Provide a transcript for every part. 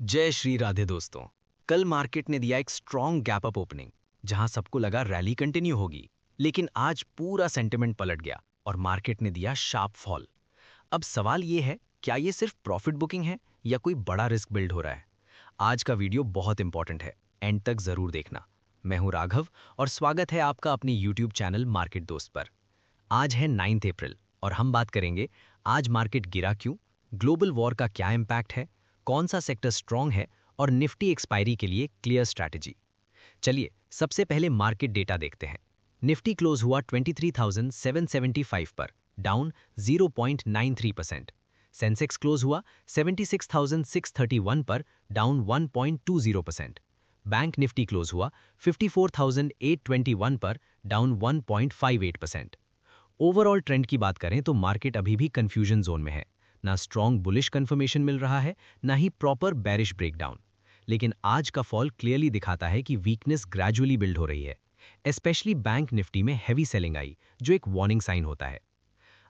जय श्री राधे दोस्तों। कल मार्केट ने दिया एक स्ट्रॉन्ग गैप अप ओपनिंग, जहां सबको लगा रैली कंटिन्यू होगी, लेकिन आज पूरा सेंटिमेंट पलट गया और मार्केट ने दिया शार्प फॉल। अब सवाल ये है, क्या ये सिर्फ प्रॉफिट बुकिंग है या कोई बड़ा रिस्क बिल्ड हो रहा है? आज का वीडियो बहुत इंपॉर्टेंट है, एंड तक जरूर देखना। मैं हूं राघव और स्वागत है आपका अपने यूट्यूब चैनल मार्केट दोस्त पर। आज है 9 अप्रैल और हम बात करेंगे आज मार्केट गिरा क्यों, ग्लोबल वॉर का क्या इम्पैक्ट है, कौन सा सेक्टर स्ट्रांग है और निफ्टी एक्सपायरी के लिए क्लियर स्ट्रैटेजी। चलिए सबसे पहले मार्केट डेटा देखते हैं। निफ्टी क्लोज हुआ 23,775 पर, डाउन 0.93%। सेंसेक्स क्लोज हुआ 76,631 पर, डाउन 1.20%। बैंक निफ्टी क्लोज हुआ 54,821 पर, डाउन 1.58%। ओवरऑल ट्रेंड की बात करें तो मार्केट अभी भी कंफ्यूजन जोन में है। ना स्ट्रॉन्ग बुलिश कंफर्मेशन मिल रहा है, ना ही प्रॉपर बेरिश ब्रेकडाउन। लेकिन आज का फॉल क्लियरली दिखाता है कि वीकनेस ग्रेजुअली बिल्ड हो रही है। स्पेशली बैंक निफ्टी में हैवी सेलिंग आई, जो एक वार्निंग साइन होता है।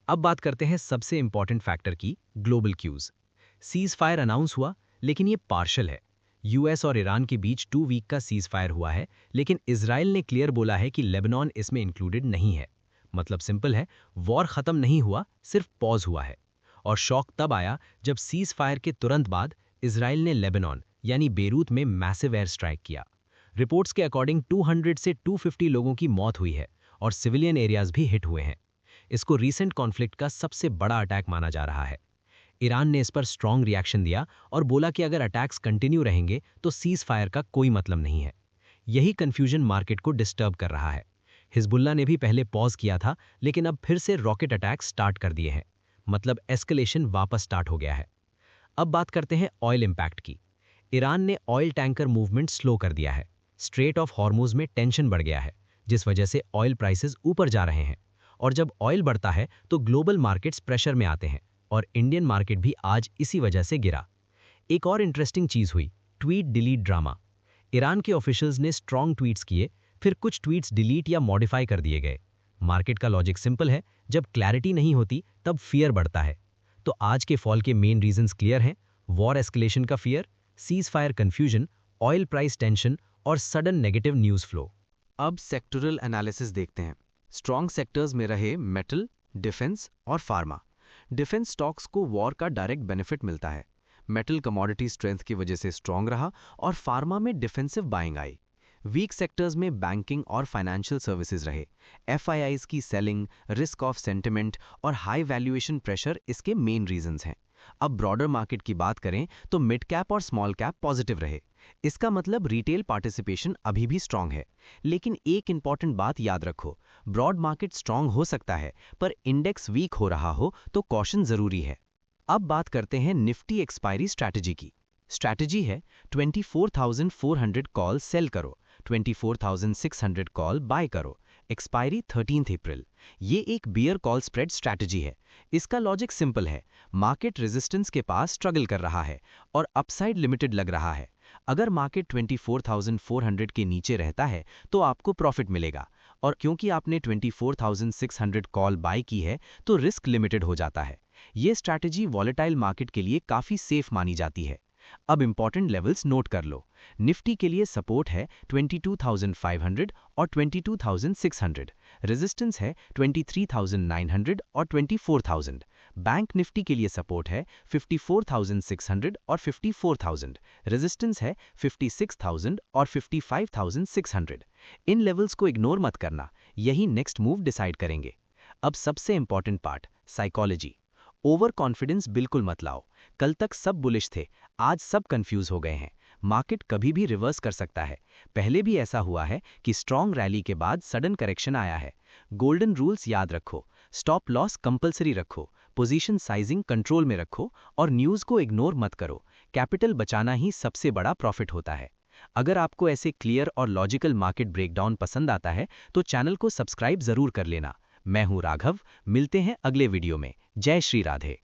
अब बात करते हैं सबसे इंपॉर्टेंट फैक्टर की, global cues. Cease fire announce हुआ, लेकिन ये पार्शल है। यूएस और ईरान के बीच 2 वीक का सीज फायर हुआ है, लेकिन इजराइल ने क्लियर बोला है कि लेबनान इसमें इंक्लूडेड नहीं है। मतलब सिंपल है, वॉर खत्म नहीं हुआ, सिर्फ पॉज हुआ है। और शॉक तब आया जब सीज फायर के तुरंत बाद इजराइल ने लेबनान यानी बेरूत में मैसिव एयर स्ट्राइक किया। रिपोर्ट्स के अकॉर्डिंग 200 से 250 लोगों की मौत हुई है और सिविलियन एरियाज भी हिट हुए हैं। इसको रीसेंट कॉन्फ्लिक्ट का सबसे बड़ा अटैक माना जा रहा है। ईरान ने इस पर स्ट्रॉन्ग रिएक्शन दिया और बोला कि अगर अटैक्स कंटिन्यू रहेंगे तो सीज फायर का कोई मतलब नहीं है। यही कंफ्यूजन मार्केट को डिस्टर्ब कर रहा है। हिजबुल्ला ने भी पहले पॉज किया था, लेकिन अब फिर से रॉकेट अटैक स्टार्ट कर दिए हैं। मतलब एस्केलेशन वापस स्टार्ट हो गया है। अब बात करते हैं ऑयल इंपैक्ट की। ईरान ने ऑयल टैंकर मूवमेंट स्लो कर दिया है। स्ट्रेट ऑफ हॉर्मुज में टेंशन बढ़ गया है, जिस वजह से ऑयल प्राइसेस ऊपर जा रहे हैं। और जब ऑयल बढ़ता है तो ग्लोबल मार्केट्स प्रेशर में आते हैं और इंडियन मार्केट भी आज इसी वजह से गिरा। एक और इंटरेस्टिंग चीज हुई, ट्वीट डिलीट ड्रामा। ईरान के ऑफिशियल्स ने स्ट्रॉन्ग ट्वीट्स किए, फिर कुछ ट्वीट्स डिलीट या मॉडिफाई कर दिए गए। मार्केट का लॉजिक सिंपल है, जब क्लैरिटी नहीं होती तब फियर बढ़ता है। तो आज के फॉल के मेन रीजंस क्लियर हैं, वॉर एस्केलेशन का fear, cease fire confusion, oil price tension और सडन नेगेटिव न्यूज फ्लो। अब सेक्टरल एनालिसिस देखते हैं। स्ट्रॉन्ग सेक्टर्स में रहे मेटल, डिफेंस और फार्मा। डिफेंस स्टॉक्स को वॉर का डायरेक्ट बेनिफिट मिलता है। मेटल कमोडिटी स्ट्रेंथ की वजह से स्ट्रॉन्ग रहा और फार्मा में defensive buying I. Week sectors में बैंकिंग और फाइनेंशियल सर्विसेज रहे। एफआईआईज की सेलिंग, रिस्क ऑफ सेंटिमेंट और हाई वैल्यूएशन प्रेशर इसके मेन रीजंस हैं। अब ब्रॉडर मार्केट की बात करें तो मिड कैप और स्मॉल कैप पॉजिटिव रहे। इसका मतलब रिटेल पार्टिसिपेशन अभी भी स्ट्रांग है। लेकिन एक इंपॉर्टेंट बात याद रखो, ब्रॉड मार्केट स्ट्रांग हो सकता है, पर इंडेक्स वीक हो रहा हो तो कॉशन जरूरी है। अब बात करते हैं निफ्टी एक्सपायरी स्ट्रैटेजी की। स्ट्रैटेजी है 24,400 कॉल सेल करो, 24,600 कॉल बाय करो। एक्सपायरी 13 अप्रैल। ये एक बियर कॉल स्प्रेड स्ट्रैटेजी है। इसका लॉजिक सिंपल है, मार्केट रेजिस्टेंस के पास स्ट्रगल कर रहा है और अपसाइड लिमिटेड लग रहा है। अगर मार्केट 24,400 के नीचे रहता है तो आपको प्रॉफिट मिलेगा, और क्योंकि आपने 24,600 कॉल बाय की है तो रिस्क लिमिटेड हो जाता है। ये स्ट्रैटेजी वॉलेटाइल मार्केट के लिए काफी सेफ मानी जाती है। अब इंपॉर्टेंट लेवल्स नोट कर लो। निफ्टी के लिए सपोर्ट है 22,500 और 22,600। रेजिस्टेंस है 23,900 और 24,000। बैंक निफ्टी के लिए सपोर्ट है 54,600 और 54,000। रेजिस्टेंस है 56,000 और 55,600। इन लेवल्स को इग्नोर मत करना, यही नेक्स्ट मूव डिसाइड करेंगे। अब सबसे important part, psychology. Over confidence बिल्कुल मत लाओ। कल तक सब बुलिश थे, आज सब कंफ्यूज हो गए हैं। मार्केट कभी भी रिवर्स कर सकता है। पहले भी ऐसा हुआ है कि स्ट्रॉन्ग रैली के बाद सडन करेक्शन आया है। गोल्डन रूल्स याद रखो, स्टॉप लॉस कंपलसरी रखो, पोजीशन साइजिंग कंट्रोल में रखो और न्यूज़ को इग्नोर मत करो। कैपिटल बचाना ही सबसे बड़ा प्रॉफिट होता है। अगर आपको ऐसे क्लियर और लॉजिकल मार्केट ब्रेकडाउन पसंद आता है तो चैनल को सब्सक्राइब जरूर कर लेना। मैं हूं राघव, मिलते हैं अगले वीडियो में। जय श्री राधे।